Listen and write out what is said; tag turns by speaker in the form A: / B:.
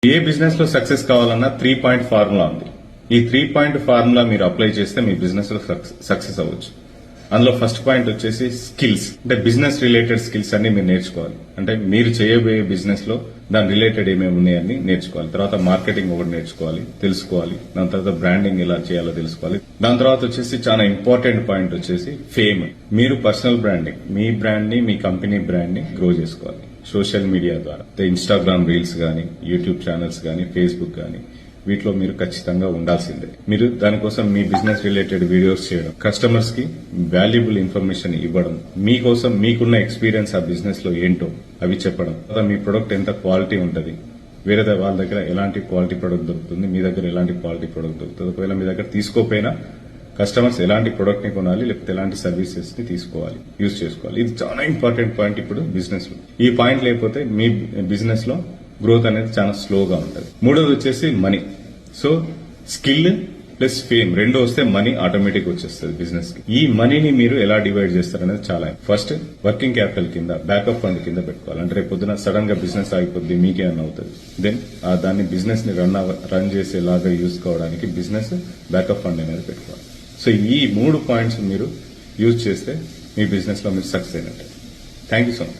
A: ఏ business లో success కావాలన్నా 3-point formula ఉంది. ఈ 3-point ఫార్ములా మీరు అప్లై చేస్తే మీ బిజినెస్ లో సక్సెస్ అవ్వచ్చు. అందులో ఫస్ట్ పాయింట్ వచ్చేసి స్కిల్స్. అంటే బిజినెస్ రిలేటెడ్ స్కిల్స్ అన్ని మీరు నేర్చుకోవాలి. అంటే మీరు చేయబోయే బిజినెస్ లో దాని రిలేటెడ్ ఏమేమి ఉన్నాయని నేర్చుకోవాలి. తర్వాత మార్కెటింగ్ ఒకటి నేర్చుకోవాలి, తెలుసుకోవాలి. దాని తర్వాత బ్రాండింగ్ ఎలా చేయాలో తెలుసుకోవాలి. దాని తర్వాత వచ్చేసి చాలా ఇంపార్టెంట్ పాయింట్ వచ్చేసి ఫేమ్. మీరు పర్సనల్ బ్రాండింగ్, మీ బ్రాండ్ ని, మీ కంపెనీ బ్రాండ్ ని గ్రో చేసుకోవాలి సోషల్ మీడియా ద్వారా. ఇన్స్టాగ్రామ్ రీల్స్ గానీ, యూట్యూబ్ ఛానల్స్ గానీ, ఫేస్బుక్ గానీ, వీటిలో మీరు ఖచ్చితంగా ఉండాల్సిందే. మీరు దానికోసం మీ బిజినెస్ రిలేటెడ్ వీడియోస్ చేయడం, కస్టమర్స్ కి వాల్యుబుల్ ఇన్ఫర్మేషన్ ఇవ్వడం, మీకోసం మీకున్న ఎక్స్పీరియన్స్ ఆ బిజినెస్ లో ఏంటో అవి చెప్పడం, మీ ప్రొడక్ట్ ఎంత క్వాలిటీ ఉంటుంది, వేరే వాళ్ళ దగ్గర ఎలాంటి క్వాలిటీ ప్రొడక్ట్ దొరుకుతుంది, మీ దగ్గర ఎలాంటి క్వాలిటీ ప్రొడక్ట్ దొరుకుతుంది, ఒకవేళ మీ దగ్గర తీసుకోపోయినా కస్టమర్స్ ఎలాంటి ప్రొడక్ట్ ని కొనాలి, లేకపోతే ఎలాంటి సర్వీసెస్ ని తీసుకోవాలి, యూజ్ చేసుకోవాలి. ఇది చాలా ఇంపార్టెంట్ పాయింట్ ఇప్పుడు బిజినెస్ లో. ఈ పాయింట్ లేకపోతే మీ బిజినెస్ లో గ్రోత్ అనేది చాలా స్లోగా ఉంటుంది. మూడోది వచ్చేసి money. So skill plus fame రెండు వస్తే మనీ ఆటోమేటిక్ వచ్చేస్తుంది బిజినెస్ కి. ఈ మనీని మీరు ఎలా డివైడ్ చేస్తారనేది చాలా. ఫస్ట్ వర్కింగ్ క్యాపిటల్ కింద, బ్యాకప్ ఫండ్ కింద పెట్టుకోవాలి. అంటే రేపు పొద్దున సడన్ గా బిజినెస్ ఆగిపోద్ది, మీకేమన్నా అవుతుంది. దెన్ దాన్ని బిజినెస్ ని రన్ చేసేలాగా యూజ్ కావడానికి బిజినెస్ బ్యాకప్ ఫండ్ అనేది పెట్టుకోవాలి. సో ఈ 3 పాయింట్స్ మీరు యూజ్ చేస్తే మీ బిజినెస్ లో మీరు సక్సెస్ అయినట్టే. Thank you so much.